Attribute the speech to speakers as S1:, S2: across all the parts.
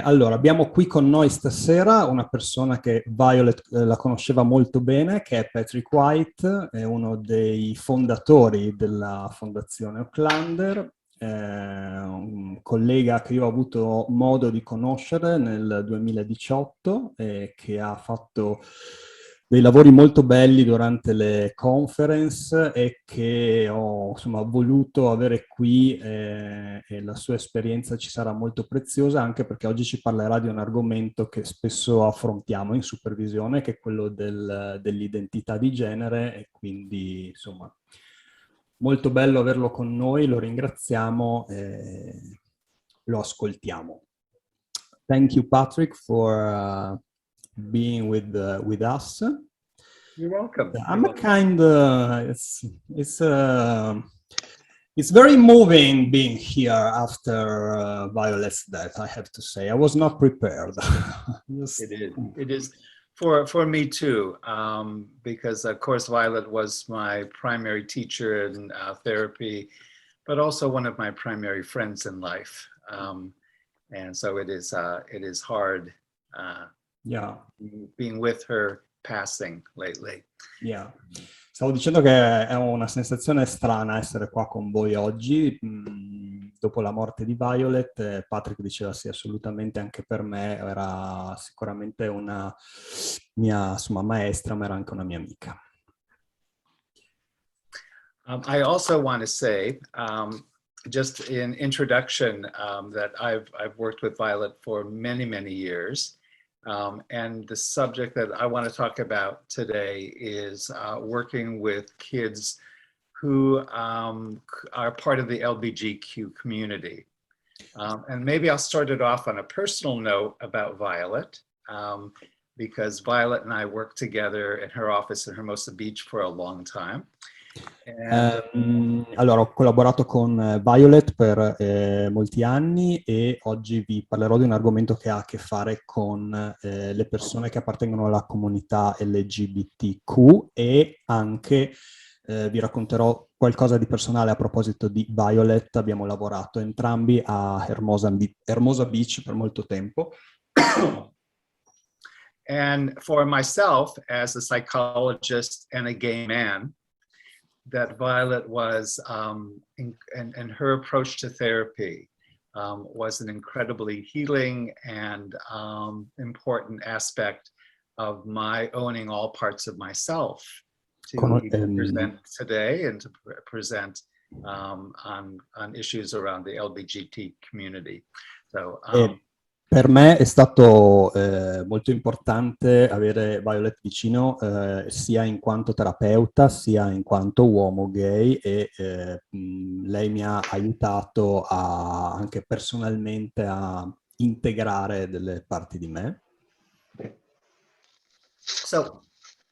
S1: Allora, abbiamo qui con noi stasera una persona che Violet la conosceva molto bene, che è Patric White, è uno dei fondatori della Fondazione Ocklander, un collega che io ho avuto modo di conoscere nel 2018 e che ha fatto dei lavori molto belli durante le conference e che ho insomma voluto avere qui e la sua esperienza ci sarà molto preziosa anche perché oggi ci parlerà di un argomento che spesso affrontiamo in supervisione, che è quello dell'identità di genere, e quindi insomma molto bello averlo con noi, lo ringraziamo e lo ascoltiamo. Thank you, Patrick, for being with us.
S2: You're welcome.
S1: I'm a kind it's very moving being here after Violet's death, I have to say. I was not prepared.
S2: It is for me too, because of course Violet was my primary teacher in therapy, but also one of my primary friends in life. And so it is hard
S1: yeah,
S2: being with her passing lately.
S1: Yeah. Stavo dicendo che è una sensazione strana essere qua con voi oggi. Dopo la morte di Violet, Patrick diceva sì, assolutamente anche per me, era sicuramente una mia insomma, maestra, ma era anche una mia amica.
S2: I also want to say, just in introduction, that I've worked with Violet for many, many years. And the subject that I want to talk about today is working with kids who are part of the LBGQ community. And maybe I'll start it off on a personal note about Violet, because Violet and I worked together in her office in Hermosa Beach for a long time.
S1: Allora, ho collaborato con Violet per molti anni e oggi vi parlerò di un argomento che ha a che fare con le persone che appartengono alla comunità LGBTQ e anche vi racconterò qualcosa di personale a proposito di Violet. Abbiamo lavorato entrambi a Hermosa Beach per molto tempo.
S2: And for myself, as a psychologist and a gay man, that Violet was, and her approach to therapy was an incredibly healing and important aspect of my owning all parts of myself to present today and to present on issues around the LBGT community. So,
S1: per me è stato molto importante avere Violet vicino sia in quanto terapeuta sia in quanto uomo gay e lei mi ha aiutato anche personalmente a integrare delle parti di me.
S2: So,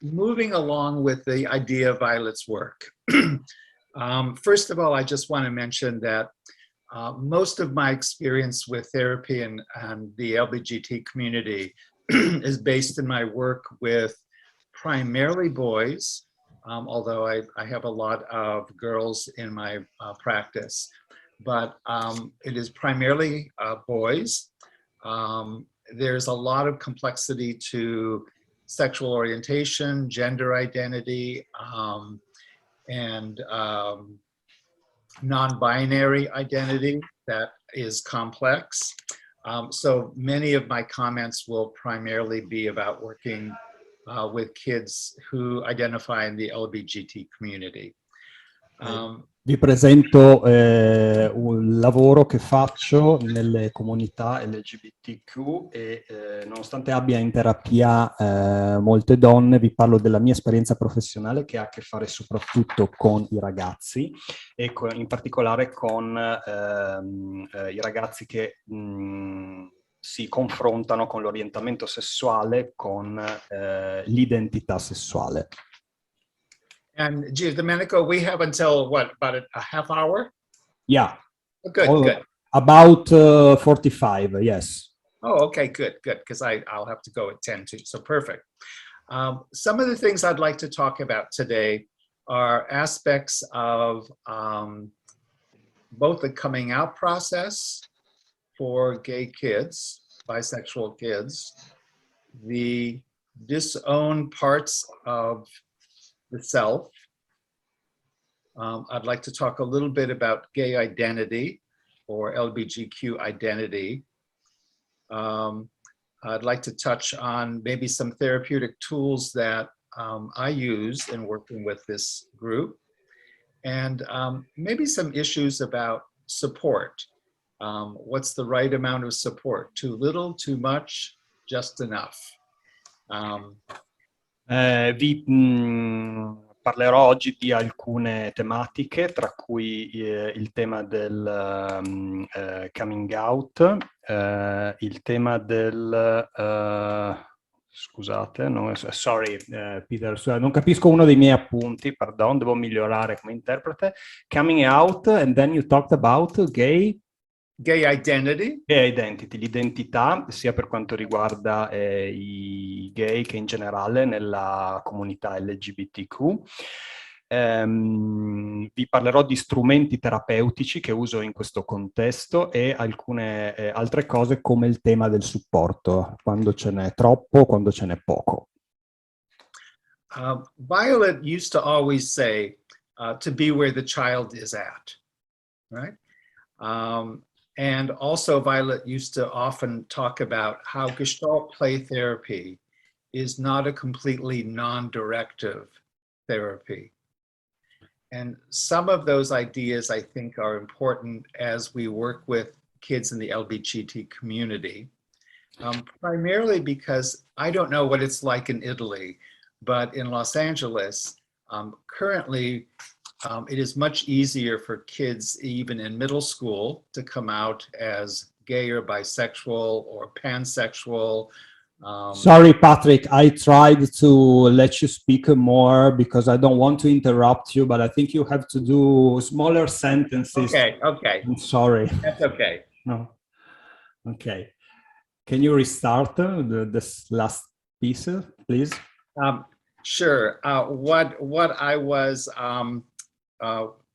S2: moving along with the idea of Violet's work, first of all, I just want to mention that most of my experience with therapy and the LBGT community is based in my work with primarily boys, although I have a lot of girls in my practice, but it is primarily boys. There's a lot of complexity to sexual orientation, gender identity, and non-binary identity that is complex. So many of my comments will primarily be about working with kids who identify in the LBGT community.
S1: Vi presento un lavoro che faccio nelle comunità LGBTQ e nonostante abbia in terapia molte donne, vi parlo della mia esperienza professionale che ha a che fare soprattutto con i ragazzi e in particolare con i ragazzi che si confrontano con l'orientamento sessuale, con l'identità sessuale.
S2: And Domenico, we have until what, about a half hour?
S1: Yeah.
S2: Oh, good.
S1: About 45, yes.
S2: Oh, okay, good, because I'll have to go at 10 too, so perfect. Some of the things I'd like to talk about today are aspects of both the coming out process for gay kids, bisexual kids, the disowned parts of the self. I'd like to talk a little bit about gay identity or LBGQ identity. I'd like to touch on maybe some therapeutic tools that I use in working with this group, and maybe some issues about support. What's the right amount of support? Too little, too much, just enough?
S1: Parlerò oggi di alcune tematiche, tra cui il tema del coming out, il tema del... scusate, no, sorry, Peter, non capisco uno dei miei appunti, pardon, devo migliorare come interprete. Coming out, and then you talked about gay...
S2: Gay identity.
S1: Gay identity, l'identità, sia per quanto riguarda i gay che in generale nella comunità LGBTQ. Vi parlerò di strumenti terapeutici che uso in questo contesto e alcune altre cose come il tema del supporto, quando ce n'è troppo, quando ce n'è poco.
S2: Violet used to always say to be where the child is at, right? And also Violet used to often talk about how Gestalt play therapy is not a completely non-directive therapy. And some of those ideas I think are important as we work with kids in the LBGT community, primarily because I don't know what it's like in Italy, but in Los Angeles, currently, it is much easier for kids, even in middle school, to come out as gay or bisexual or pansexual.
S1: Sorry, Patrick, I tried to let you speak more because I don't want to interrupt you, but I think you have to do smaller sentences.
S2: Okay.
S1: I'm sorry.
S2: That's okay.
S1: No. Okay. Can you restart this last piece, please?
S2: Sure. What I was, I'm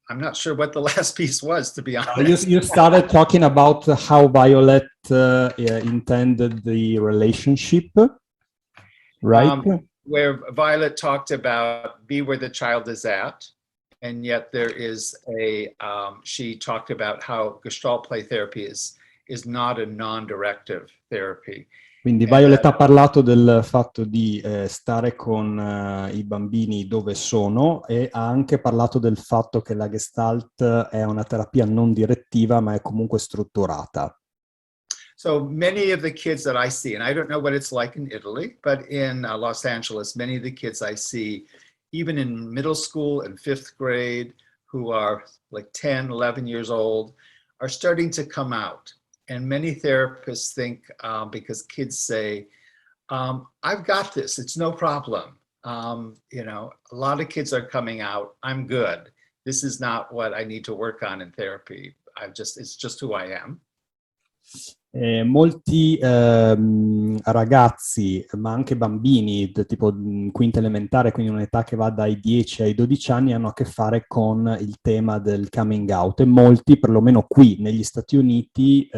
S2: not sure what the last piece was, to be honest.
S1: You started talking about how Violet intended the relationship, right?
S2: Where Violet talked about be where the child is at, and yet there is she talked about how Gestalt play therapy is not a non-directive therapy.
S1: Quindi Violet ha parlato del fatto di stare con i bambini dove sono e ha anche parlato del fatto che la Gestalt è una terapia non direttiva ma è comunque strutturata.
S2: So many of the kids that I see, and I don't know what it's like in Italy, but in Los Angeles, many of the kids I see, even in middle school and 5th grade, who are like 10, 11 years old, are starting to come out. And many therapists think, because kids say, I've got this, it's no problem. You know, a lot of kids are coming out, I'm good. This is not what I need to work on in therapy. It's just who I am.
S1: Molti ragazzi, ma anche bambini, tipo quinta elementare, quindi un'età che va dai 10 ai 12 anni, hanno a che fare con il tema del coming out e molti, perlomeno qui negli Stati Uniti,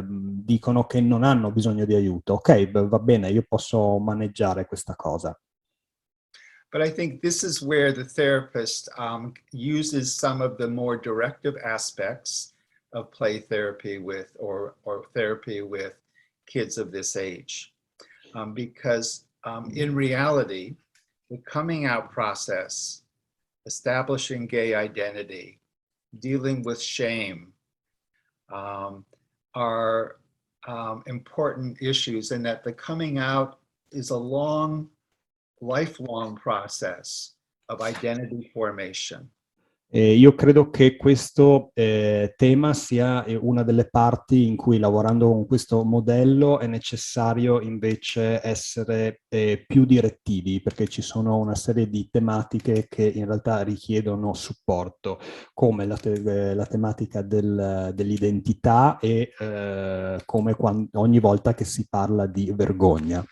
S1: dicono che non hanno bisogno di aiuto. Ok, va bene, io posso maneggiare questa cosa.
S2: But I think this is where the therapist uses some of the more directive aspects of play therapy with or therapy with kids of this age. Because in reality, the coming out process, establishing gay identity, dealing with shame are important issues, and that the coming out is a long, lifelong process of identity formation.
S1: Io credo che questo tema sia una delle parti in cui, lavorando con questo modello, è necessario invece essere più direttivi, perché ci sono una serie di tematiche che in realtà richiedono supporto, come la tematica dell'identità e come ogni volta che si parla di vergogna.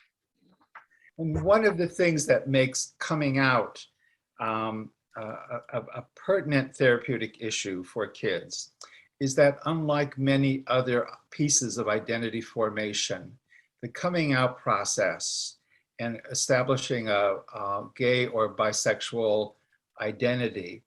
S2: And one of the things that makes coming out a pertinent therapeutic issue for kids is that unlike many other pieces of identity formation, the coming out process and establishing a gay or bisexual identity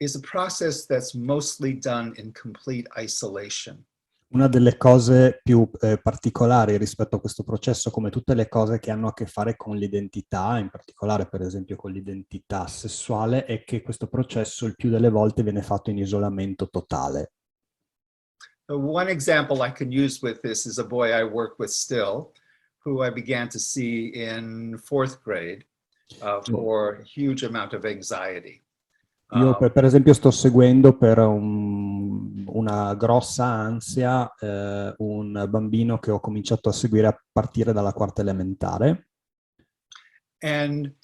S2: is a process that's mostly done in complete isolation.
S1: Una delle cose più particolari rispetto a questo processo, come tutte le cose che hanno a che fare con l'identità, in particolare per esempio con l'identità sessuale, è che questo processo il più delle volte viene fatto in isolamento totale.
S2: One example I can use with this is a boy I work with still, who I began to see in 4th grade for a huge amount of anxiety.
S1: Io per esempio sto seguendo per una grossa ansia un bambino che ho cominciato a seguire a partire dalla 4ª elementare.
S2: And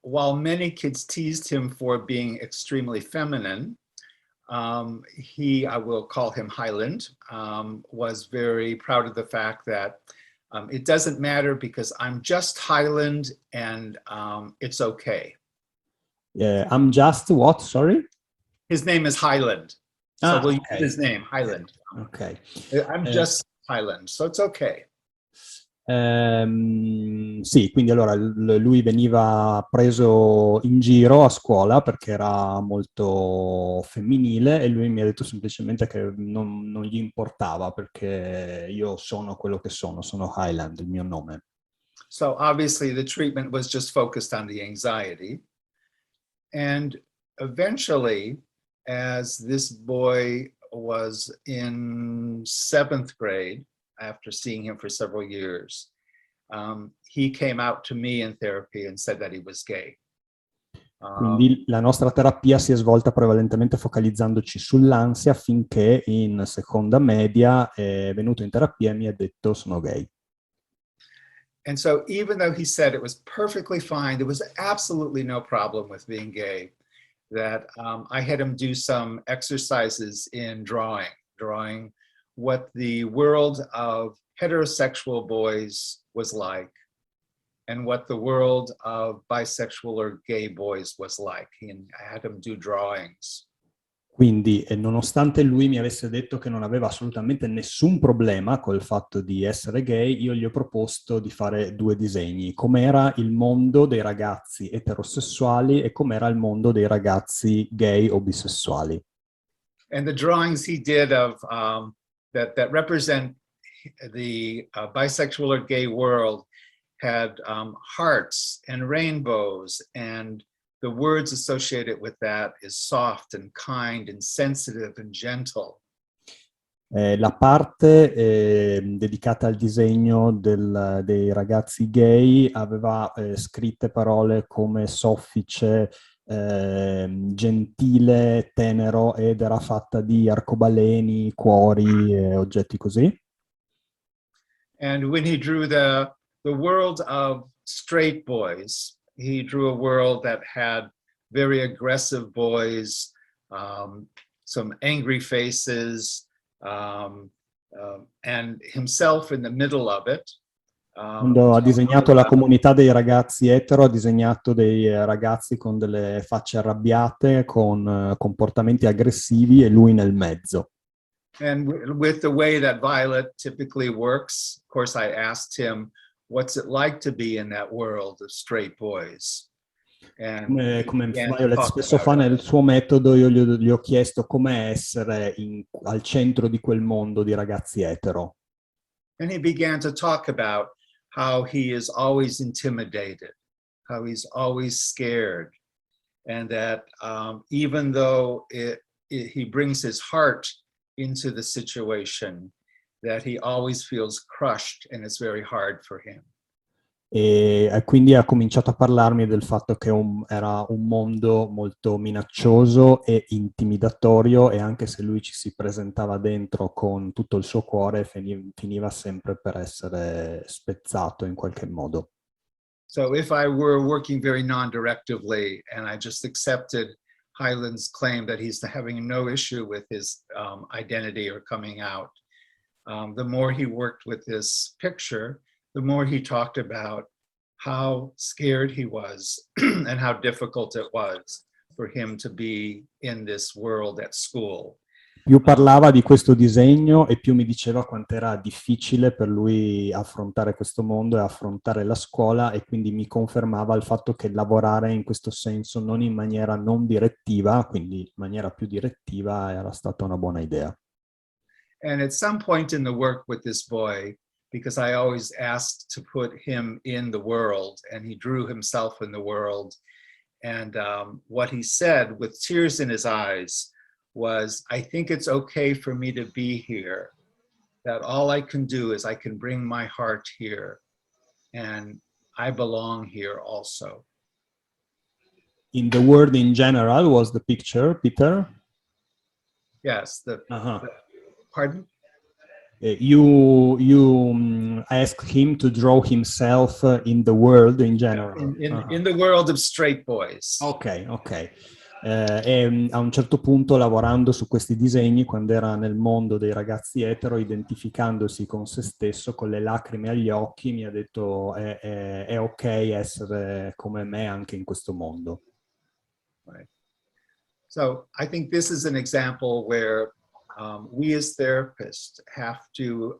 S2: while many kids teased him for being extremely feminine, he, I will call him Highland, was very proud of the fact that it doesn't matter because I'm just Highland and it's okay.
S1: I'm just what, sorry?
S2: His name is Highland. So we'll
S1: okay.
S2: use his name, Highland.
S1: Ok.
S2: I'm just Highland, so it's okay.
S1: Sì, quindi allora lui veniva preso in giro a scuola perché era molto femminile e lui mi ha detto semplicemente che non gli importava perché io sono quello che sono Highland, il mio nome.
S2: So obviously the treatment was just focused on the anxiety. And eventually, as this boy was in 7th grade, after seeing him for several years, he came out to me in therapy and said that he was gay.
S1: Quindi la nostra terapia si è svolta prevalentemente focalizzandoci sull'ansia finché in 2ª media è venuto in terapia e mi ha detto sono gay.
S2: And so even though he said it was perfectly fine, there was absolutely no problem with being gay, that I had him do some exercises in drawing what the world of heterosexual boys was like and what the world of bisexual or gay boys was like. And I had him do drawings.
S1: Quindi, nonostante lui mi avesse detto che non aveva assolutamente nessun problema col fatto di essere gay, io gli ho proposto di fare 2 disegni, com'era il mondo dei ragazzi eterosessuali e com'era il mondo dei ragazzi gay o bisessuali.
S2: And the drawings he did of that represent the bisexual or gay world had hearts and rainbows, and the words associated with that is soft and kind and sensitive and gentle.
S1: La parte dedicata al disegno dei ragazzi gay aveva scritte parole come soffice, gentile, tenero, ed era fatta di arcobaleni, cuori e oggetti così.
S2: And when he drew the world of straight boys, he drew a world that had very aggressive boys, some angry faces, and himself in the middle of it.
S1: Quando ha disegnato la comunità dei ragazzi etero, ha disegnato dei ragazzi con delle facce arrabbiate, con comportamenti aggressivi e lui nel mezzo.
S2: And with the way that Violet typically works, of course, I asked him, what's it like to be in that world of straight boys?
S1: Come Violet spesso fa nel suo metodo, io gli ho chiesto com'è essere al centro di quel mondo di ragazzi etero.
S2: And he began to talk about how he is always intimidated, how he's always scared, and that even though he brings his heart into the situation, that he always feels crushed and it's very hard for him.
S1: E quindi ha cominciato a parlarmi del fatto che era un mondo molto minaccioso e intimidatorio, e anche se lui ci si presentava dentro con tutto il suo cuore, finiva sempre per essere spezzato in qualche modo.
S2: So if I were working very non-directively and I just accepted Highland's claim that he's having no issue with his identity or coming out, the more he worked with this picture, the more he talked about how scared he was and how difficult it was for him to be in this world at school.
S1: Più parlava di questo disegno e più mi diceva quanto era difficile per lui affrontare questo mondo e affrontare la scuola, e quindi mi confermava il fatto che lavorare in questo senso non in maniera non direttiva, quindi in maniera più direttiva, era stata una buona idea.
S2: And at some point in the work with this boy, because I always asked to put him in the world, and he drew himself in the world. And what he said with tears in his eyes was, I think it's okay for me to be here, that all I can do is I can bring my heart here, and I belong here also.
S1: In the world in general was the picture, Peter?
S2: Yes, pardon?
S1: You asked him to draw himself in the world in general.
S2: In the world of straight boys.
S1: Ok, ok. E a un certo punto, lavorando su questi disegni, quando era nel mondo dei ragazzi etero, identificandosi con se stesso, con le lacrime agli occhi, mi ha detto è ok essere come me anche in questo mondo.
S2: Right. So I think this is an example where we as therapists have to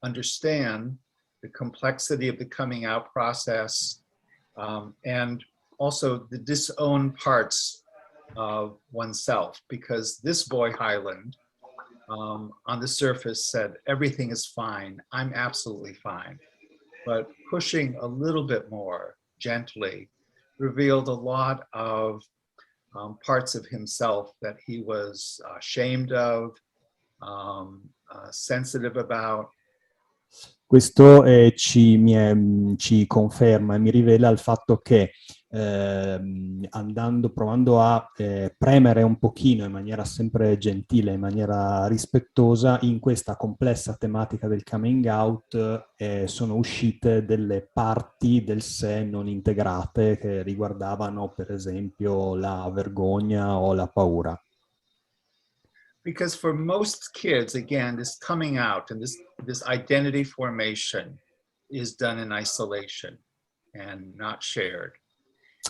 S2: understand the complexity of the coming out process, and also the disowned parts of oneself, because this boy, Highland, on the surface said, everything is fine, I'm absolutely fine. But pushing a little bit more gently revealed a lot of parts of himself that he was ashamed of, sensitive about.
S1: Questo ci conferma e mi rivela il fatto che provando a premere un pochino in maniera sempre gentile, in maniera rispettosa, in questa complessa tematica del coming out sono uscite delle parti del sé non integrate che riguardavano per esempio la vergogna o la paura.
S2: Because for most kids, again, this coming out and this identity formation is done in isolation and not shared.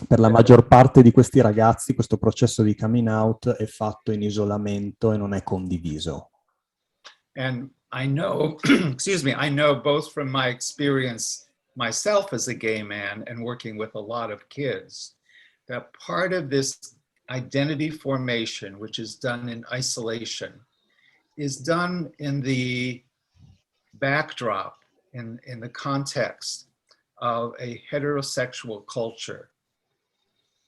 S1: Per la maggior parte di questi ragazzi questo processo di coming out è fatto in isolamento e non è condiviso.
S2: And I know, excuse me, I know both from my experience myself as a gay man and working with a lot of kids, that part of this identity formation, which is done in isolation, is done in the backdrop, in the context of a heterosexual culture.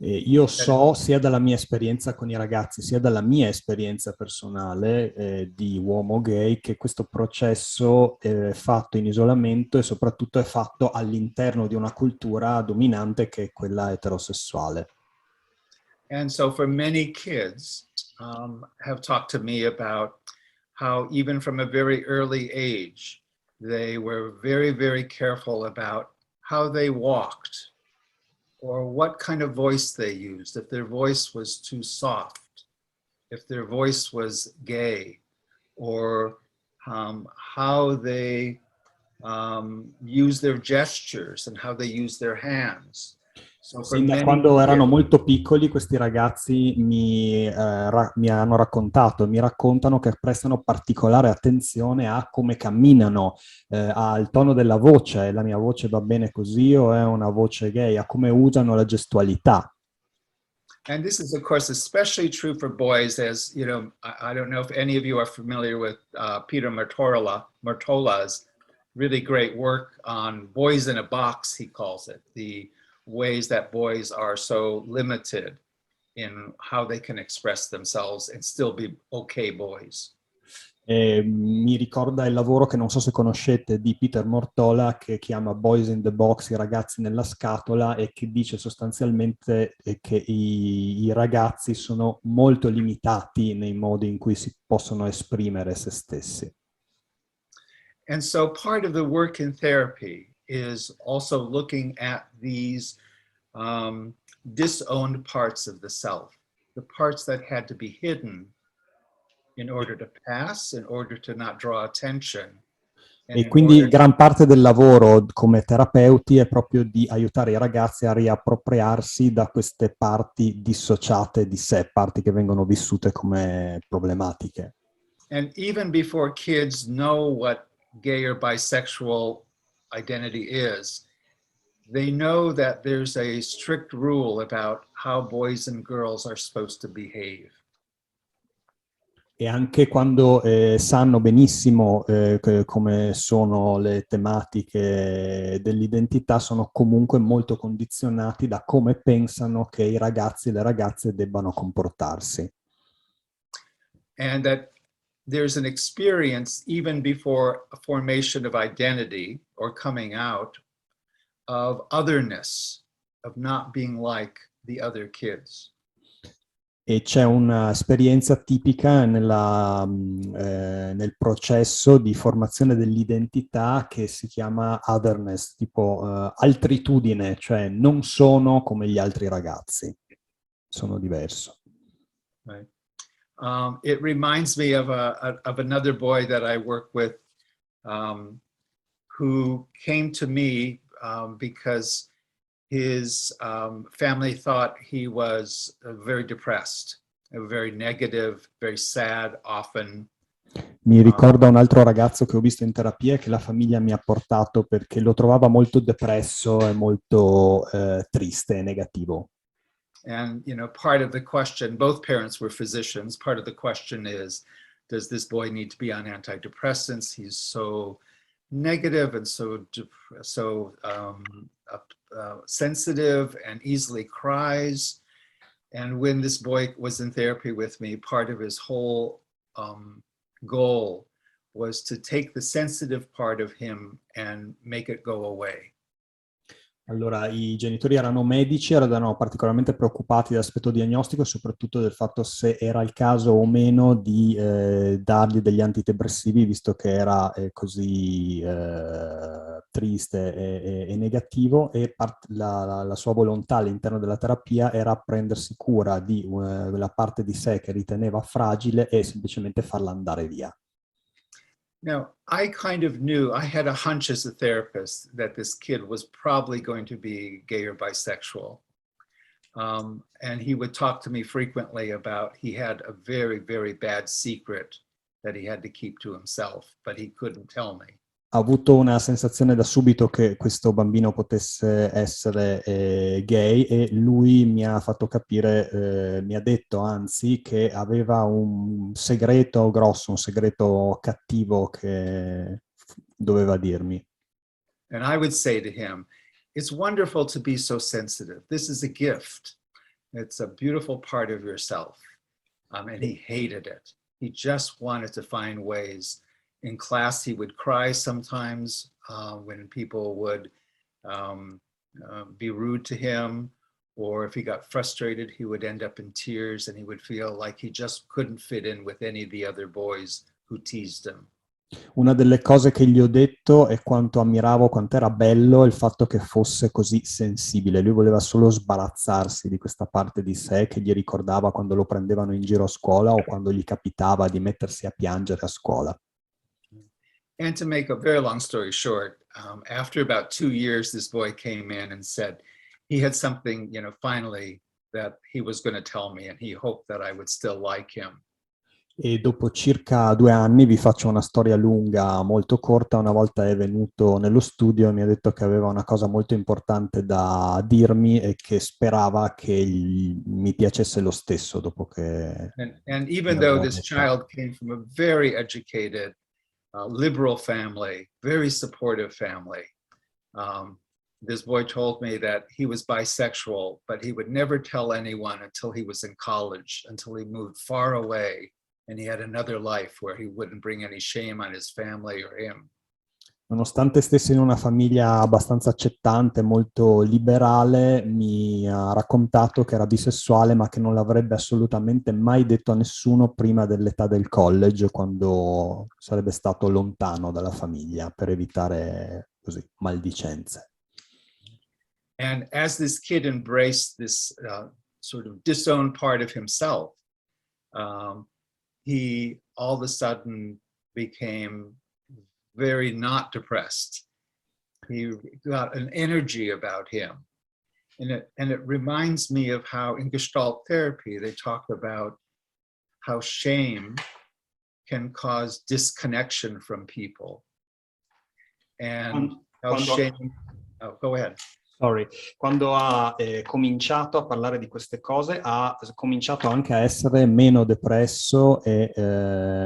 S1: Io so sia dalla mia esperienza con i ragazzi, sia dalla mia esperienza personale di uomo gay, che questo processo è fatto in isolamento e soprattutto è fatto all'interno di una cultura dominante che è quella eterosessuale.
S2: And so for many kids have talked to me about how even from a very early age, they were very, very careful about how they walked or what kind of voice they used, if their voice was too soft, if their voice was gay, or how they use their gestures and how they use their hands. So
S1: Sin da quando erano molto piccoli questi ragazzi mi hanno raccontato, mi raccontano che prestano particolare attenzione a come camminano, al tono della voce, la mia voce va bene così o è una voce gay, a come usano la gestualità.
S2: And this is, of course, especially true for boys, as, you know, I don't know if any of you are familiar with Peter Martola's really great work on boys in a box, he calls it, the ways that boys are so limited in how they can express themselves and still be okay boys.
S1: Mi ricorda il lavoro che non so se conoscete di Peter Mortola, che chiama Boys in the Box, i ragazzi nella scatola, e che dice sostanzialmente che i ragazzi sono molto limitati nei modi in cui si possono esprimere se stessi.
S2: And so part of the work in therapy is also looking at these disowned parts of the self, the parts that had to be hidden in order to pass, in order to not draw attention,
S1: E quindi gran parte del lavoro come terapeuti è proprio di aiutare i ragazzi a riappropriarsi da queste parti dissociate di sé, parti che vengono vissute come problematiche.
S2: And even before kids know what gay or bisexual identity is, they know that there's a strict rule about how boys and girls are supposed to behave.
S1: E anche quando sanno benissimo come sono le tematiche dell'identità, sono comunque molto condizionati da come pensano che i ragazzi e le ragazze debbano comportarsi.
S2: And that there's an experience even before a formation of identity or coming out of otherness, of not being like the other kids.
S1: E c'è un'esperienza tipica nel processo di formazione dell'identità che si chiama otherness, tipo altritudine, cioè non sono come gli altri ragazzi, sono diverso.
S2: Right. It reminds me of another boy that I work with who came to me because his family thought he was very depressed, very negative, very sad often.
S1: Mi ricorda un altro ragazzo che ho visto in terapia che la famiglia mi ha portato perché lo trovava molto depresso e molto triste e negativo.
S2: And, you know, part of the question, both parents were physicians, part of the question is, does this boy need to be on antidepressants? He's so negative and so sensitive and easily cries. And when this boy was in therapy with me, part of his whole goal was to take the sensitive part of him and make it go away.
S1: Allora, i genitori erano medici, erano particolarmente preoccupati dell'aspetto diagnostico e soprattutto del fatto se era il caso o meno di dargli degli antidepressivi, visto che era così triste e negativo, e la sua volontà all'interno della terapia era prendersi cura di la parte di sé che riteneva fragile e semplicemente farla andare via.
S2: Now, I kind of knew, I had a hunch as a therapist that this kid was probably going to be gay or bisexual. And he would talk to me frequently about he had a very, very bad secret that he had to keep to himself, but he couldn't tell me.
S1: Ho avuto una sensazione da subito che questo bambino potesse essere gay e lui mi ha fatto capire, mi ha detto anzi, che aveva un segreto grosso, un segreto cattivo che doveva dirmi.
S2: And I would say to him, it's wonderful to be so sensitive. This is a gift. It's a beautiful part of yourself. And he hated it. He just wanted to find ways. In class, he would cry sometimes when people would be rude to him, or if he got frustrated, he would end up in tears and he would feel like he just couldn't fit in with any of the other boys who teased him.
S1: Una delle cose che gli ho detto è quanto ammiravo, quanto era bello il fatto che fosse così sensibile. Lui voleva solo sbarazzarsi di questa parte di sé che gli ricordava quando lo prendevano in giro a scuola o quando gli capitava di mettersi a piangere a scuola.
S2: And to make a very long story short, after about 2 years, this boy came in and said he had something, you know, finally that he was going to tell me, and he hoped that I would still like him.
S1: E dopo circa 2 anni, vi faccio una storia lunga, molto corta, una volta è venuto nello studio e mi ha detto che aveva una cosa molto importante da dirmi e che sperava che mi piacesse lo stesso dopo che...
S2: And even though this child came from a very educated, liberal family, very supportive family, this boy told me that he was bisexual, but he would never tell anyone until he was in college, until he moved far away. And he had another life where he wouldn't bring any shame on his family or him.
S1: Nonostante stesse in una famiglia abbastanza accettante, molto liberale, mi ha raccontato che era bisessuale, ma che non l'avrebbe assolutamente mai detto a nessuno prima dell'età del college, quando sarebbe stato lontano dalla famiglia per evitare così maldicenze.
S2: And as this kid embraced this sort of disowned part of himself, he all of a sudden became very not depressed. He got an energy about him. And it reminds me of how in Gestalt therapy, they talk about how shame can cause disconnection from people. And how shame, oh, go ahead.
S1: Sorry. Quando ha cominciato a parlare di queste cose, ha cominciato anche a essere meno depresso e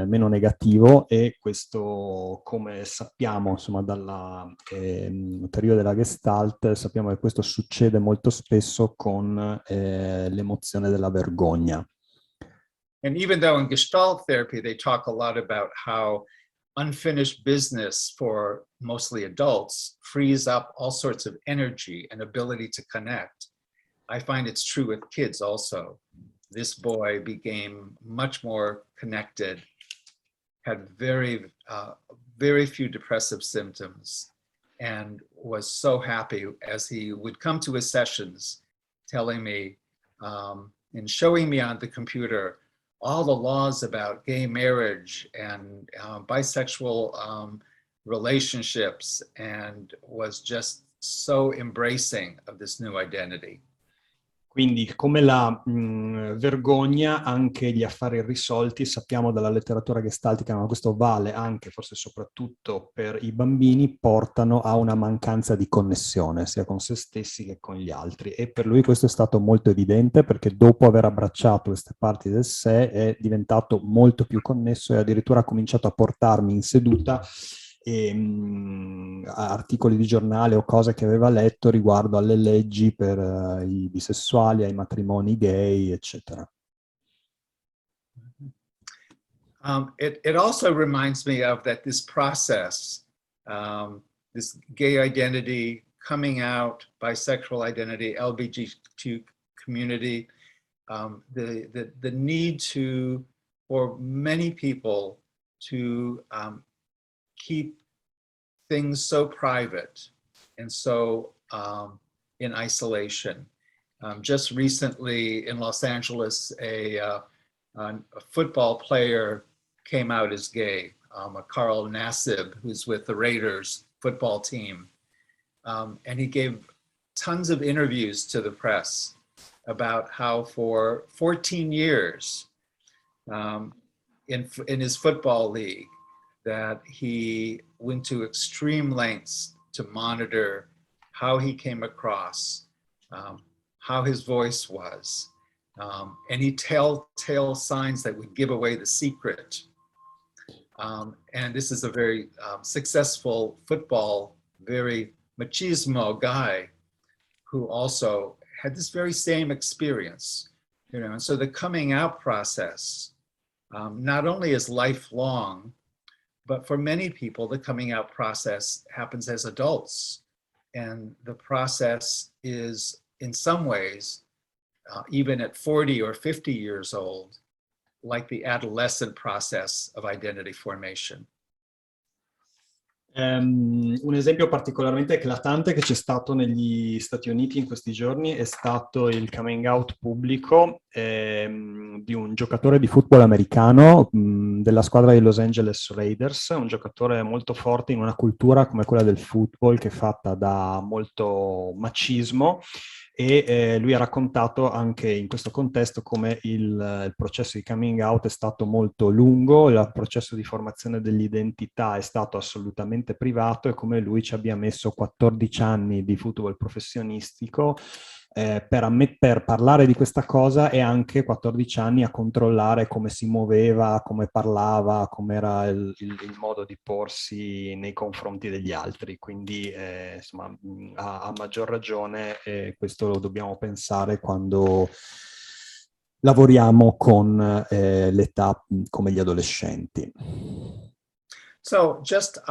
S1: meno negativo, e questo, come sappiamo, insomma, dalla teoria della Gestalt, sappiamo che questo succede molto spesso con l'emozione della vergogna.
S2: And even though in Gestalt therapy, they talk a lot about how unfinished business for mostly adults frees up all sorts of energy and ability to connect, I find it's true with kids also. This boy became much more connected, had very few depressive symptoms, and was so happy as he would come to his sessions telling me and showing me on the computer all the laws about gay marriage and bisexual relationships, and was just so embracing of this new identity.
S1: Quindi, come la vergogna, anche gli affari irrisolti, sappiamo dalla letteratura gestaltica, ma questo vale anche, forse soprattutto per i bambini, portano a una mancanza di connessione, sia con se stessi che con gli altri. E per lui questo è stato molto evidente, perché dopo aver abbracciato queste parti del sé è diventato molto più connesso, e addirittura ha cominciato a portarmi in seduta articoli di giornale o cose che aveva letto riguardo alle leggi per i bisessuali, ai matrimoni gay, eccetera.
S2: It also reminds me of that this process, this gay identity, coming out, bisexual identity, LBGQt community, the need for many people to keep things so private and so in isolation. Just recently in Los Angeles, a football player came out as gay, Carl Nassib, who's with the Raiders football team. And he gave tons of interviews to the press about how for 14 years in his football league, that he went to extreme lengths to monitor how he came across, how his voice was, any telltale signs that would give away the secret. And this is a very successful football, very machismo guy who also had this very same experience, you know. And so the coming out process not only is lifelong, but for many people, the coming out process happens as adults. And the process is, in some ways, even at 40 or 50 years old, like the adolescent process of identity formation.
S1: Un esempio particolarmente eclatante che c'è stato negli Stati Uniti in questi giorni è stato il coming out pubblico di un giocatore di football americano della squadra dei Los Angeles Raiders, un giocatore molto forte in una cultura come quella del football, che è fatta da molto macismo, e lui ha raccontato anche in questo contesto come il processo di coming out è stato molto lungo, il processo di formazione dell'identità è stato assolutamente privato, e come lui ci abbia messo 14 anni di football professionistico per parlare di questa cosa, e anche 14 anni a controllare come si muoveva, come parlava, com'era il modo di porsi nei confronti degli altri. Quindi insomma, a maggior ragione questo lo dobbiamo pensare quando lavoriamo con l'età come gli adolescenti.
S2: So just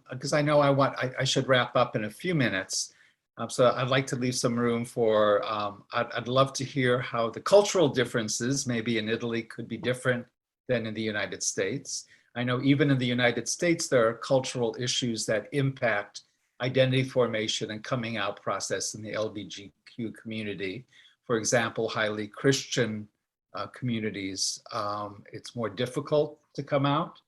S2: because I know I should wrap up in a few minutes, so I'd like to leave some room for, I'd love to hear how the cultural differences maybe in Italy could be different than in the United States. I know even in the United States, there are cultural issues that impact identity formation and coming out process in the LBGQ community. For example, highly Christian communities, it's more difficult to come out.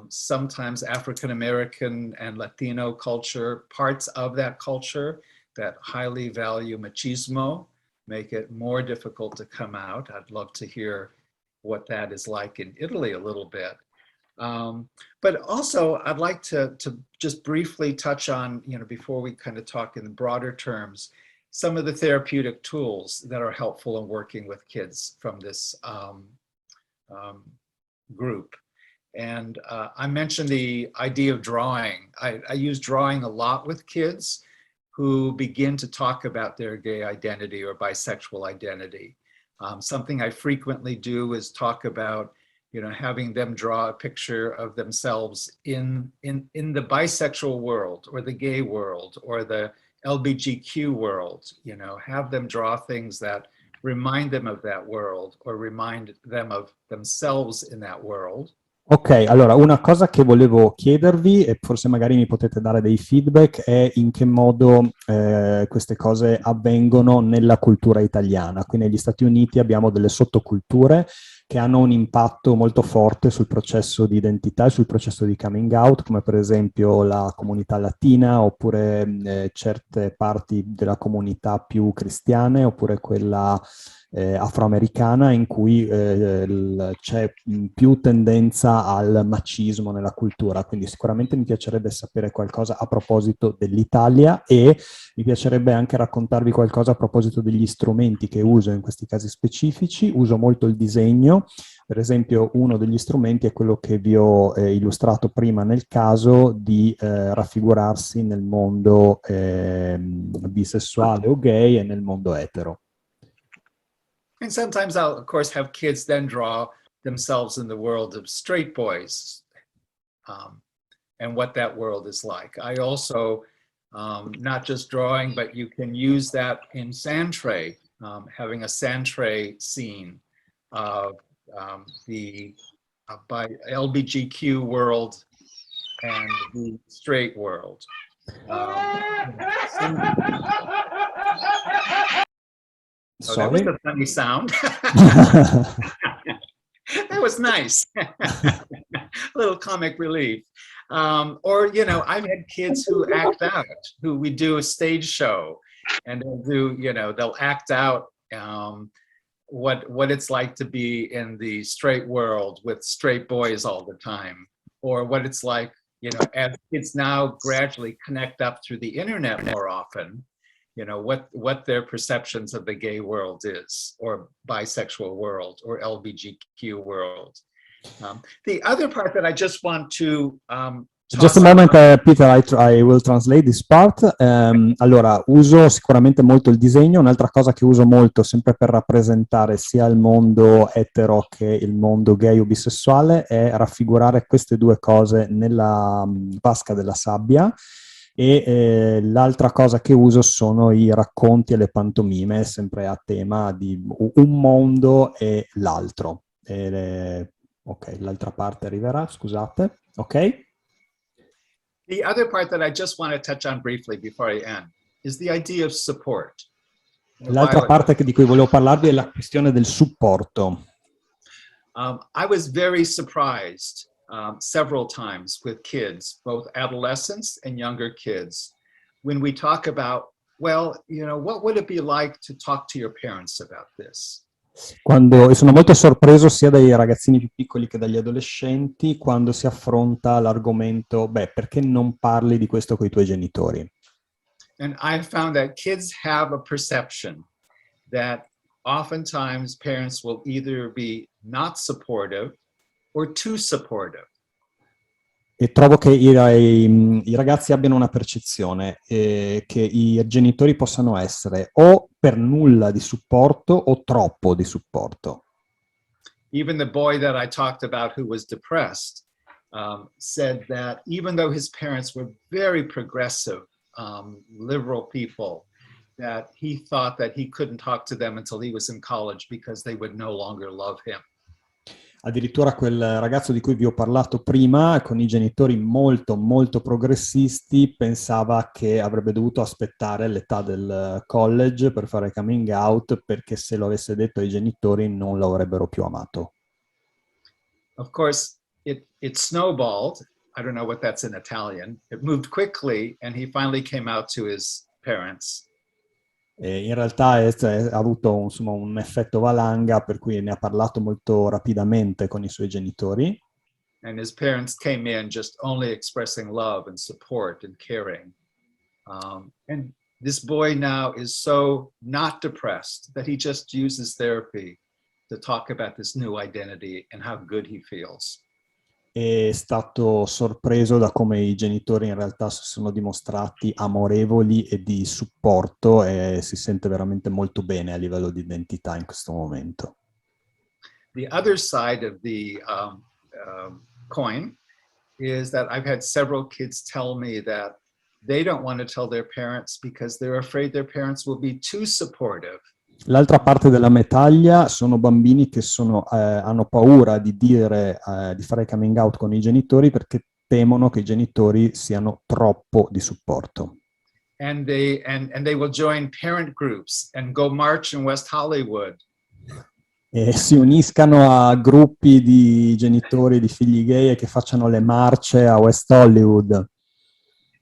S2: sometimes African American and Latino culture, parts of that culture that highly value machismo, make it more difficult to come out. I'd love to hear what that is like in Italy a little bit. But also, I'd like to just briefly touch on, before we kind of talk in broader terms, some of the therapeutic tools that are helpful in working with kids from this group. And I mentioned the idea of drawing. I use drawing a lot with kids who begin to talk about their gay identity or bisexual identity. Something I frequently do is talk about, having them draw a picture of themselves in the bisexual world or the gay world or the LBGQ world, have them draw things that remind them of that world or remind them of themselves in that world.
S1: Ok, allora una cosa che volevo chiedervi, e forse magari mi potete dare dei feedback, è in che modo queste cose avvengono nella cultura italiana. Qui negli Stati Uniti abbiamo delle sottoculture che hanno un impatto molto forte sul processo di identità e sul processo di coming out, come per esempio la comunità latina, oppure certe parti della comunità più cristiane, oppure quella afroamericana, in cui c'è più tendenza al macismo nella cultura. Quindi sicuramente mi piacerebbe sapere qualcosa a proposito dell'Italia, e mi piacerebbe anche raccontarvi qualcosa a proposito degli strumenti che uso in questi casi specifici. Uso molto il disegno. Per esempio, uno degli strumenti è quello che vi ho illustrato prima, nel caso di raffigurarsi nel mondo bisessuale o gay e nel mondo etero.
S2: And sometimes I'll, of course, have kids then draw themselves in the world of straight boys and what that world is like. I also, not just drawing, but you can use that in sand tray, having a sand tray scene of the by LBGQ world and the straight world. Oh, that was a funny sound. That was nice. A little comic relief. Or, I've had kids who act out, who we do a stage show, and they'll act out what it's like to be in the straight world with straight boys all the time, or what it's like, as kids now gradually connect up through the internet more often, what their perceptions of the gay world is, or bisexual world, or LBGQ world. The other part that I just want to
S1: Just a moment, Peter, I will translate this part. Allora, uso sicuramente molto il disegno. Un'altra cosa che uso molto, sempre per rappresentare sia il mondo etero che il mondo gay o bisessuale, è raffigurare queste due cose nella vasca della sabbia. E l'altra cosa che uso sono i racconti e le pantomime, sempre a tema di un mondo e l'altro. Ok, l'altra parte arriverà, scusate. Ok?
S2: The other part that I just want to touch on briefly before I end is the idea of support.
S1: L'altra parte di cui volevo parlarvi è la questione del supporto.
S2: I was very surprised several times with kids, both adolescents and younger kids, when we talk about, well, what would it be like to talk to your parents about this?
S1: E sono molto sorpreso sia dai ragazzini più piccoli che dagli adolescenti quando si affronta l'argomento, perché non parli di questo con i tuoi genitori?
S2: And I found that kids have a perception that oftentimes parents will either be not supportive or too supportive.
S1: E trovo che i ragazzi abbiano una percezione che i genitori possano essere o per nulla di supporto o troppo di supporto.
S2: Even the boy that I talked about who was depressed said that even though his parents were very progressive, liberal people, that he thought that he couldn't talk to them until he was in college because they would no longer love him.
S1: Addirittura quel ragazzo di cui vi ho parlato prima, con i genitori molto, molto progressisti, pensava che avrebbe dovuto aspettare l'età del college per fare coming out, perché se lo avesse detto ai genitori non lo avrebbero più amato.
S2: Of course, it snowballed. I don't know what that's in Italian. It moved quickly, and he finally came out to his parents.
S1: E in realtà ha avuto insomma, un effetto valanga, per cui ne ha parlato molto rapidamente con i suoi genitori.
S2: And his parents came in just only expressing love and support and caring. And this boy now is so not depressed that he just uses therapy to talk about this new identity and how good he feels.
S1: È stato sorpreso da come i genitori in realtà si sono dimostrati amorevoli e di supporto, e si sente veramente molto bene a livello di identità in questo momento.
S2: The other side of the coin is that I've had several kids tell me that they don't want to tell their parents because they're afraid their parents will be too supportive.
S1: L'altra parte della medaglia sono bambini che hanno paura di dire, di fare coming out con i genitori perché temono che i genitori siano troppo di supporto.
S2: And they will join parent groups and go march in West Hollywood.
S1: E si uniscano a gruppi di genitori di figli gay e che facciano le marce a West Hollywood.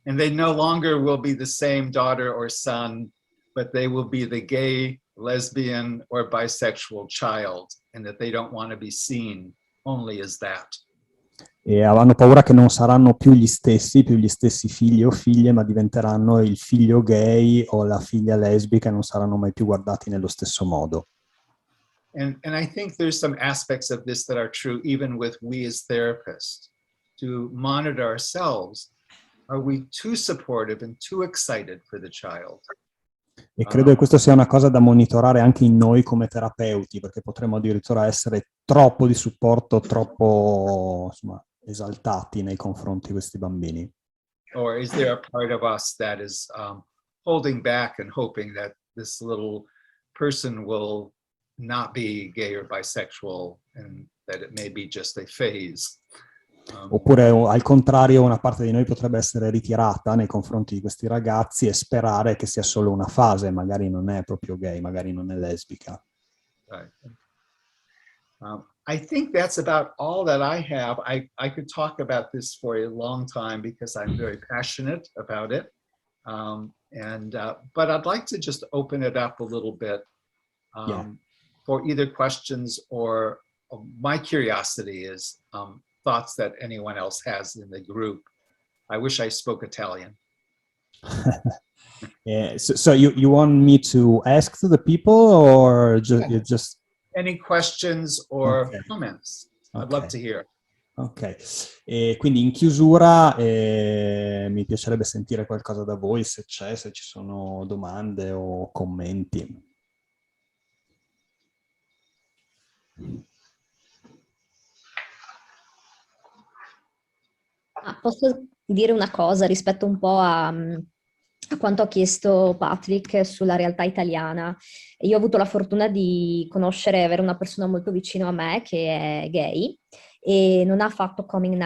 S2: And they no longer will be the same daughter or son, but they will be the gay, lesbian, or bisexual child, and that they don't want to be seen only as that.
S1: E hanno paura che non saranno più gli stessi figli o figlie, ma diventeranno il figlio gay o la figlia lesbica e non saranno mai più guardati nello stesso modo.
S2: And I think there's some aspects of this that are true even with we as therapists, to monitor ourselves. Are we too supportive and too excited for the child?
S1: E credo che questo sia una cosa da monitorare anche in noi come terapeuti, perché potremmo addirittura essere troppo di supporto, troppo insomma, esaltati nei confronti di questi bambini.
S2: Or is there a part of us that is holding back and hoping that this little person will not be gay or bisexual and that it may be just a phase?
S1: Oppure al contrario una parte di noi potrebbe essere ritirata nei confronti di questi ragazzi e sperare che sia solo una fase, magari non è proprio gay, magari non è lesbica.
S2: Right. I think that's about all that I have. I could talk about this for a long time because I'm very passionate about it. But I'd like to just open it up a little bit for either questions or my curiosity is thoughts that anyone else has in the group. I wish I spoke Italian.
S1: So you want me to ask to the people or just...
S2: Any questions or comments? I'd love to hear.
S1: Ok, e quindi in chiusura mi piacerebbe sentire qualcosa da voi, se ci sono domande o commenti.
S3: Posso dire una cosa rispetto un po' a quanto ha chiesto Patrick sulla realtà italiana. Io ho avuto la fortuna di conoscere e avere una persona molto vicino a me che è gay e non ha fatto coming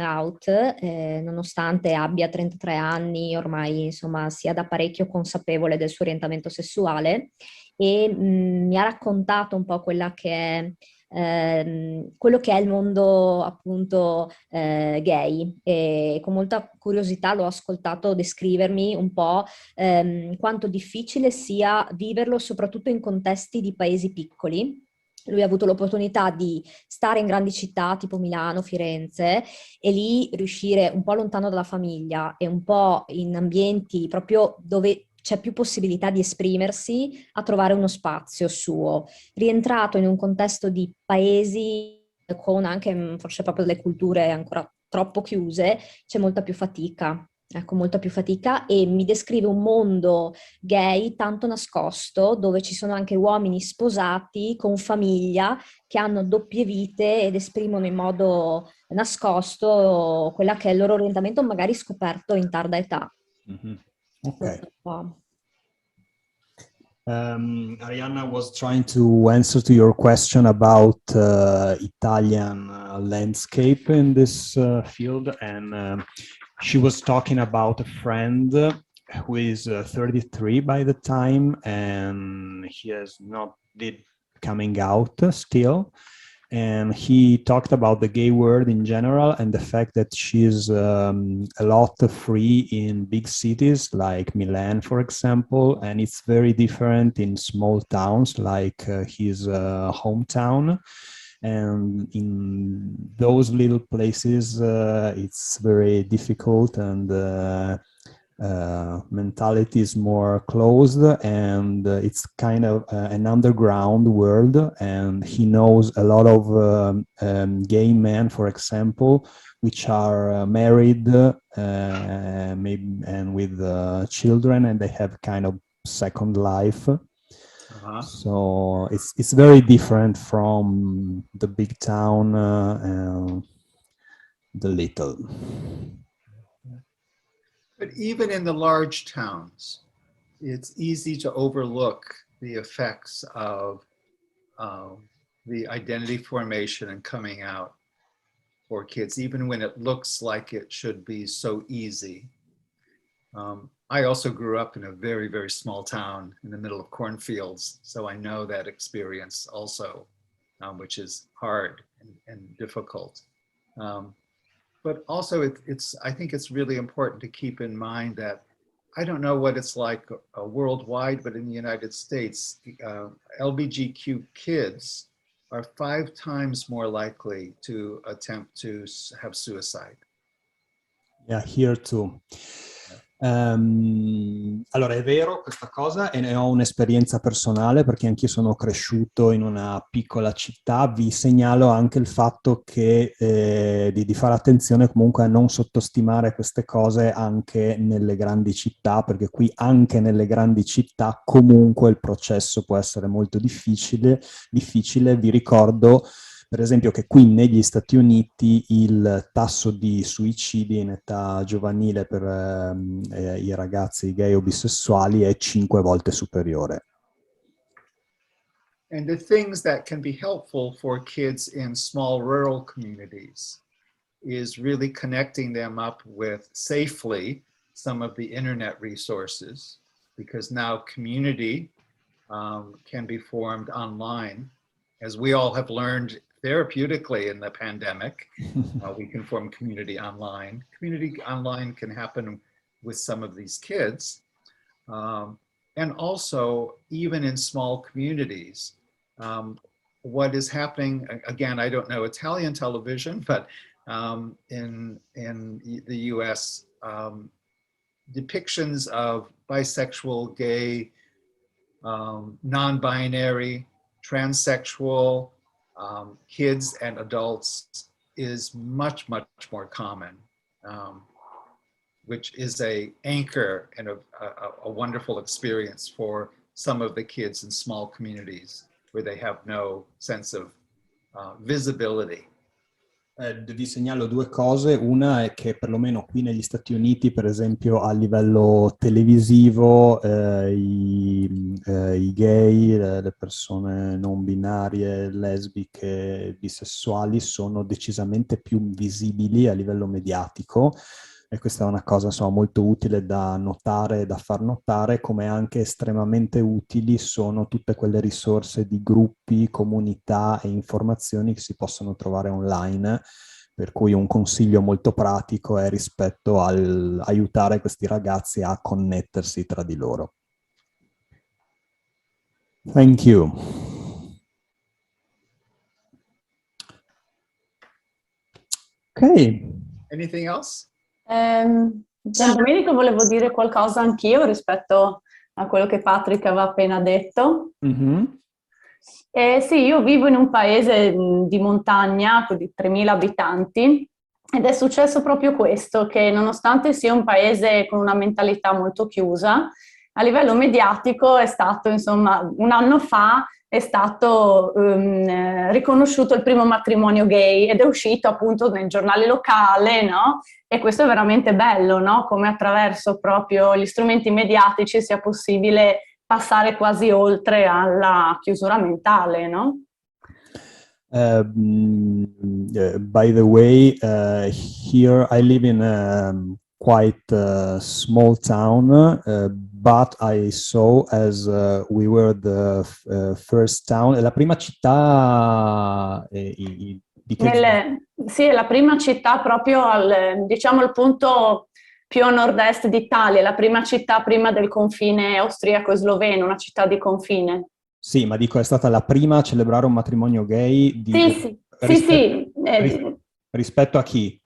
S3: out, nonostante abbia 33 anni, ormai insomma sia da parecchio consapevole del suo orientamento sessuale e mi ha raccontato un po' quella che è quello che è il mondo appunto gay e con molta curiosità l'ho ascoltato descrivermi un po' quanto difficile sia viverlo soprattutto in contesti di paesi piccoli. Lui ha avuto l'opportunità di stare in grandi città tipo Milano, Firenze e lì riuscire un po' lontano dalla famiglia e un po' in ambienti proprio dove c'è più possibilità di esprimersi, a trovare uno spazio suo. Rientrato in un contesto di paesi con anche forse proprio delle culture ancora troppo chiuse, c'è molta più fatica. Ecco, molta più fatica e mi descrive un mondo gay tanto nascosto dove ci sono anche uomini sposati con famiglia che hanno doppie vite ed esprimono in modo nascosto quella che è il loro orientamento magari scoperto in tarda età.
S1: Mm-hmm. Okay. Arianna was trying to answer to your question about Italian landscape in this field, and she was talking about a friend who is 33 by the time, and he has not did coming out still. And he talked about the gay world in general and the fact that she's a lot free in big cities like Milan, for example, and it's very different in small towns like his hometown. And in those little places, it's very difficult, and mentality is more closed, and it's kind of an underground world. And he knows a lot of gay men, for example, which are married, maybe, and with children, and they have kind of second life. So it's very different from the big town and the little.
S2: But even in the large towns, it's easy to overlook the effects of the identity formation and coming out for kids, even when it looks like it should be so easy. I also grew up in a very, very small town in the middle of cornfields, so I know that experience also, which is hard and difficult. But also, I think it's really important to keep in mind that I don't know what it's like worldwide, but in the United States, LBGQ kids are 5 times more likely to attempt to have suicide.
S1: Yeah, here too. Allora, è vero questa cosa, e ne ho un'esperienza personale perché anch'io sono cresciuto in una piccola città. Vi segnalo anche il fatto che di fare attenzione comunque a non sottostimare queste cose anche nelle grandi città, perché qui anche nelle grandi città comunque il processo può essere molto difficile. Vi ricordo per esempio che qui negli Stati Uniti il tasso di suicidi in età giovanile per i ragazzi gay o bisessuali è 5 volte superiore.
S2: And the things that can be helpful for kids in small rural communities is really connecting them up with safely some of the internet resources, because now community can be formed online. As we all have learned therapeutically in the pandemic, we can form community online. Community online can happen with some of these kids. And also, even in small communities, what is happening, again, I don't know Italian television, but in the US, depictions of bisexual, gay, non-binary, transsexual kids and adults is much, much more common, which is an anchor and a wonderful experience for some of the kids in small communities where they have no sense of visibility.
S1: Vi segnalo 2 cose. Una è che perlomeno qui negli Stati Uniti, per esempio a livello televisivo, i gay, le persone non binarie, lesbiche, bisessuali sono decisamente più visibili a livello mediatico, e questa è una cosa insomma molto utile da notare e da far notare, come anche estremamente utili sono tutte quelle risorse di gruppi, comunità e informazioni che si possono trovare online, per cui un consiglio molto pratico è rispetto al aiutare questi ragazzi a connettersi tra di loro. Thank you. Ok.
S2: Anything else?
S4: Gian Domenico, volevo dire qualcosa anch'io rispetto a quello che Patrick aveva appena detto.
S1: Mm-hmm.
S4: Sì, io vivo in un paese di montagna di 3.000 abitanti ed è successo proprio questo, che nonostante sia un paese con una mentalità molto chiusa, a livello mediatico è stato, insomma, un anno fa è stato riconosciuto il primo matrimonio gay ed è uscito appunto nel giornale locale, no? E questo è veramente bello, no? Come attraverso proprio gli strumenti mediatici sia possibile passare quasi oltre alla chiusura mentale, no?
S1: By the way, here I live in a quite small town, but I saw as we were the first town, è la prima città di che zona?
S4: Sì, è la prima città proprio diciamo, al punto più a nord-est d'Italia, la prima città prima del confine austriaco-sloveno, una città di confine.
S1: Sì, ma dico, è stata la prima a celebrare un matrimonio gay
S4: Sì.
S1: Rispetto a chi?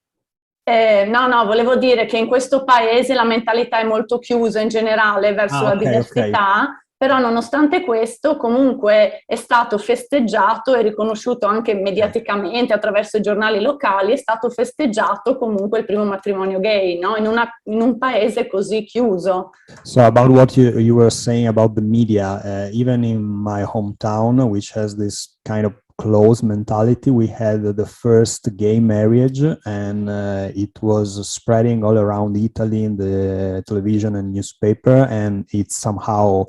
S4: No, volevo dire che in questo paese la mentalità è molto chiusa in generale verso la diversità, però nonostante questo comunque è stato festeggiato e riconosciuto anche mediaticamente attraverso i giornali locali, è stato festeggiato comunque il primo matrimonio gay, no? In un paese così chiuso.
S1: So about what you were saying about the media, even in my hometown, which has this kind of closed mentality, we had the first gay marriage, and it was spreading all around Italy in the television and newspaper, and it somehow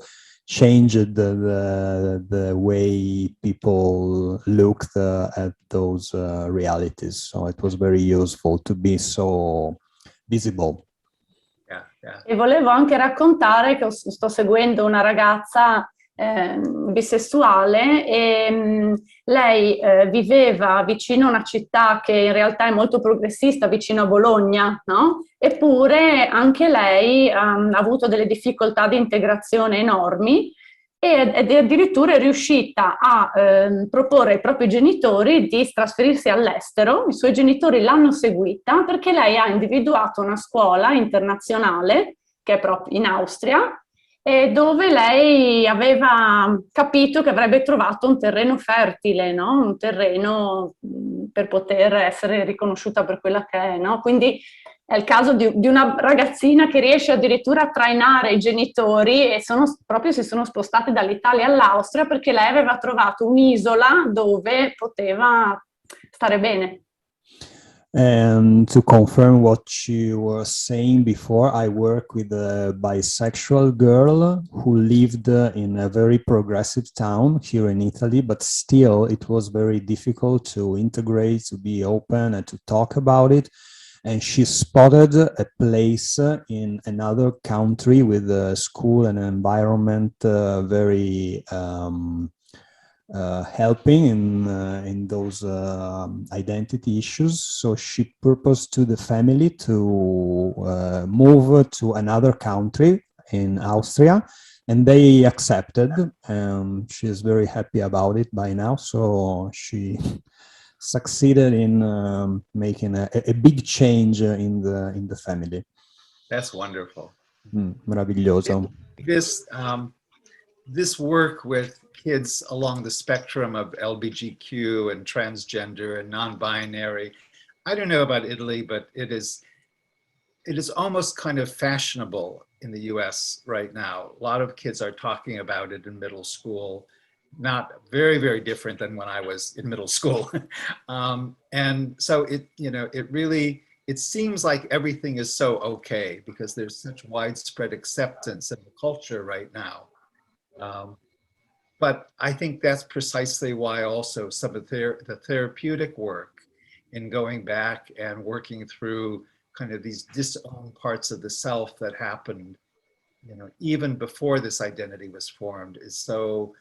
S1: changed the way people looked at those realities. So it was very useful to be so visible.
S4: E volevo anche raccontare che sto seguendo una ragazza bisessuale e lei viveva vicino a una città che in realtà è molto progressista, vicino a Bologna, no? Eppure anche lei ha avuto delle difficoltà di integrazione enormi ed addirittura è riuscita a proporre ai propri genitori di trasferirsi all'estero. I suoi genitori l'hanno seguita perché lei ha individuato una scuola internazionale che è proprio in Austria, dove lei aveva capito che avrebbe trovato un terreno fertile, no? Un terreno per poter essere riconosciuta per quella che è, no? Quindi è il caso di una ragazzina che riesce addirittura a trainare i genitori e proprio si sono spostati dall'Italia all'Austria perché lei aveva trovato un'isola dove poteva stare bene.
S1: And to confirm what you were saying before, I work with a bisexual girl who lived in a very progressive town here in Italy, but still it was very difficult to integrate, to be open and to talk about it. And she spotted a place in another country with a school and an environment very helping in those identity issues. So she proposed to the family to move to another country in Austria, and they accepted. She is very happy about it by now. So she succeeded in making a big change in the family.
S2: That's wonderful.
S1: Meraviglioso.
S2: This work with kids along the spectrum of LBGQ and transgender and non-binary, I don't know about Italy, but it is almost kind of fashionable in the US right now. A lot of kids are talking about it in middle school, not very, very different than when I was in middle school. And so it seems like everything is so okay because there's such widespread acceptance in the culture right now. But I think that's precisely why also some of the therapeutic work in going back and working through kind of these disowned parts of the self that happened, even before this identity was formed is so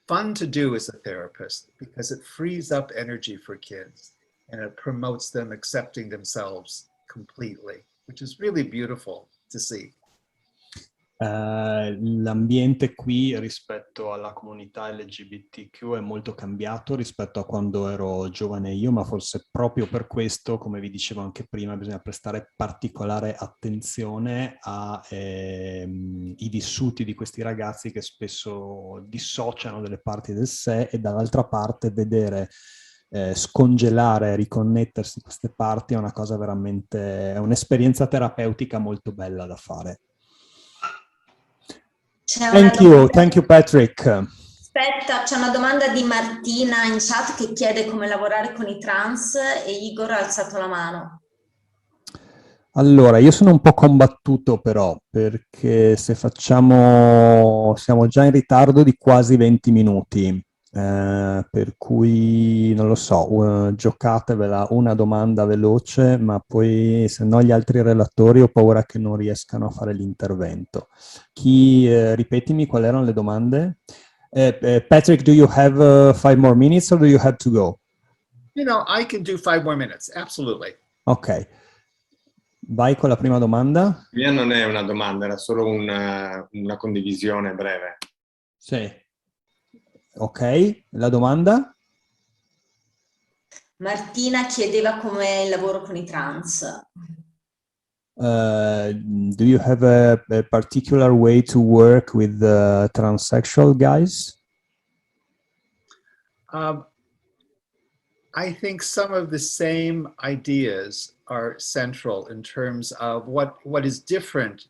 S2: fun to do as a therapist because it frees up energy for kids and it promotes them accepting themselves completely, which is really beautiful to see.
S1: L'ambiente qui rispetto alla comunità LGBTQ è molto cambiato rispetto a quando ero giovane io, ma forse proprio per questo, come vi dicevo anche prima, bisogna prestare particolare attenzione ai vissuti di questi ragazzi che spesso dissociano delle parti del sé e dall'altra parte vedere scongelare, riconnettersi queste parti è una cosa veramente, è un'esperienza terapeutica molto bella da fare. Thank you Patrick.
S5: Aspetta, c'è una domanda di Martina in chat che chiede come lavorare con i trans e Igor ha alzato la mano.
S1: Allora, io sono un po' combattuto però, perché se facciamo, siamo già in ritardo di quasi 20 minuti. Per cui non lo so, giocatevela una domanda veloce, ma poi se no gli altri relatori ho paura che non riescano a fare l'intervento. Ripetimi quali erano le domande? Patrick, do you have 5 more minutes or do you have to go?
S2: You know, I can do 5 more minutes, absolutely.
S1: Ok, vai con la prima domanda.
S6: Mia non è una domanda, era solo una condivisione breve.
S1: Sì. Ok, la domanda?
S5: Martina chiedeva com'è il lavoro con i trans.
S1: Do you have a particular way to work with transsexual guys?
S2: I think some of the same ideas are central in terms of what is different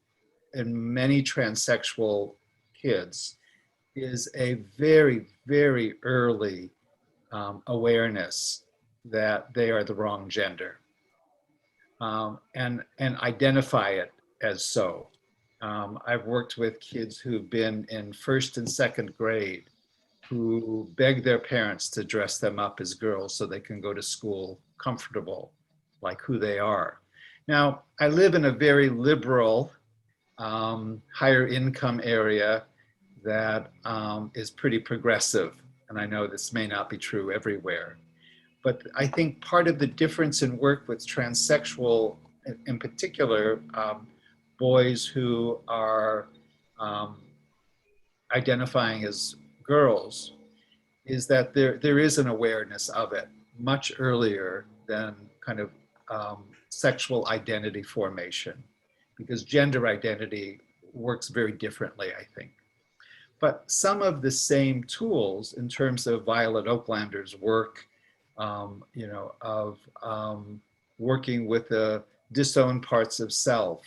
S2: in many transsexual kids is a very, very early awareness that they are the wrong gender, and identify it as so. I've worked with kids who've been in first and second grade who beg their parents to dress them up as girls so they can go to school comfortable, like who they are. Now, I live in a very liberal, higher income area that is pretty progressive. And I know this may not be true everywhere. But I think part of the difference in work with transsexual, in particular, boys who are identifying as girls, is that there is an awareness of it much earlier than kind of sexual identity formation, because gender identity works very differently, I think. But some of the same tools in terms of Violet Oaklander's work, you know, of working with the disowned parts of self,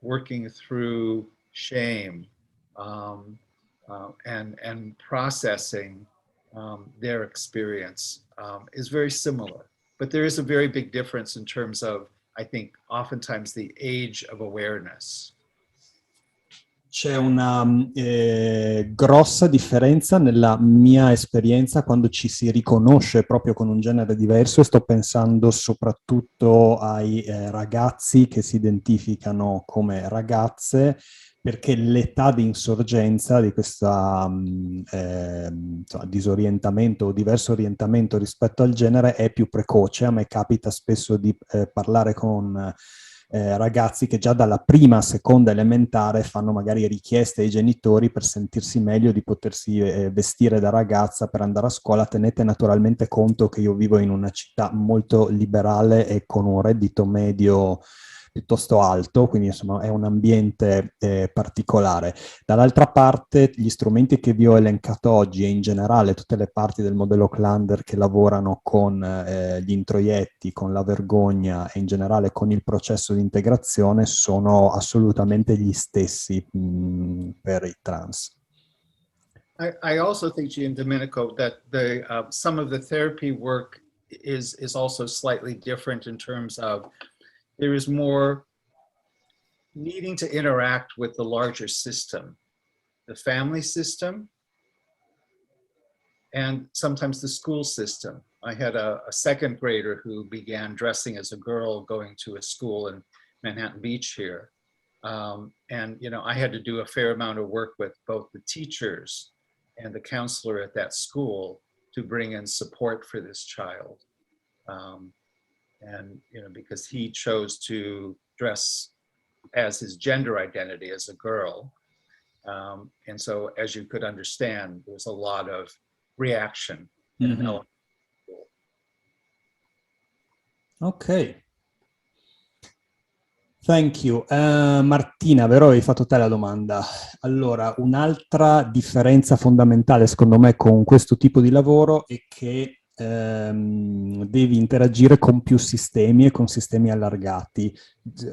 S2: working through shame, and processing their experience is very similar. But there is a very big difference in terms of, I think, oftentimes the age of awareness.
S1: C'è una grossa differenza nella mia esperienza quando ci si riconosce proprio con un genere diverso, e sto pensando soprattutto ai ragazzi che si identificano come ragazze, perché l'età di insorgenza di questo disorientamento o diverso orientamento rispetto al genere è più precoce. A me capita spesso di parlare con ragazzi che già dalla prima, seconda elementare fanno magari richieste ai genitori per sentirsi meglio di potersi vestire da ragazza per andare a scuola. Tenete naturalmente conto che io vivo in una città molto liberale e con un reddito medio piuttosto alto, quindi insomma è un ambiente particolare. Dall'altra parte gli strumenti che vi ho elencato oggi e in generale tutte le parti del modello Oaklander che lavorano con gli introietti, con la vergogna e in generale con il processo di integrazione sono assolutamente gli stessi per i trans.
S2: I also think, Gian Domenico, that some of the therapy work is also slightly different in terms of there is more needing to interact with the larger system, the family system, and sometimes the school system. I had a second grader who began dressing as a girl going to a school in Manhattan Beach here. And, you know, I had to do a fair amount of work with both the teachers and the counselor at that school to bring in support for this child. And, you know, because he chose to dress as his gender identity as a girl. And so, as you could understand, there was a lot of reaction in an elementary school.
S1: Ok. Thank you. Martina, vero, hai fatto te la domanda. Allora, un'altra differenza fondamentale, secondo me, con questo tipo di lavoro è che devi interagire con più sistemi e con sistemi allargati.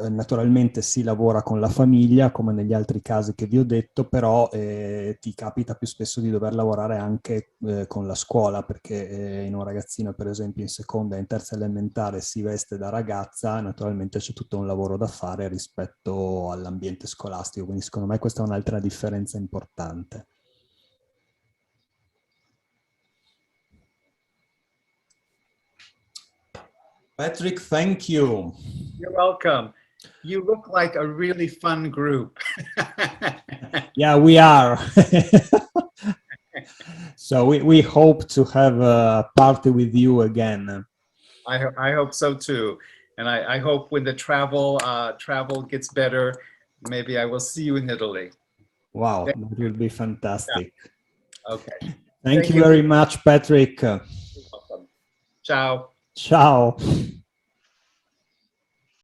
S1: Naturalmente si lavora con la famiglia, come negli altri casi che vi ho detto, però ti capita più spesso di dover lavorare anche con la scuola, perché in un ragazzino, per esempio, in seconda e in terza elementare si veste da ragazza, naturalmente c'è tutto un lavoro da fare rispetto all'ambiente scolastico, quindi secondo me questa è un'altra differenza importante. Patric, thank you.
S2: You're welcome. You look like a really fun group.
S1: Yeah, we are. So we hope to have a party with you again.
S2: I hope so too. And I hope when the travel gets better, maybe I will see you in Italy.
S1: Wow, that will be fantastic.
S2: Yeah. Okay.
S1: Thank you very much, Patric.
S2: You're welcome. Ciao.
S1: Ciao.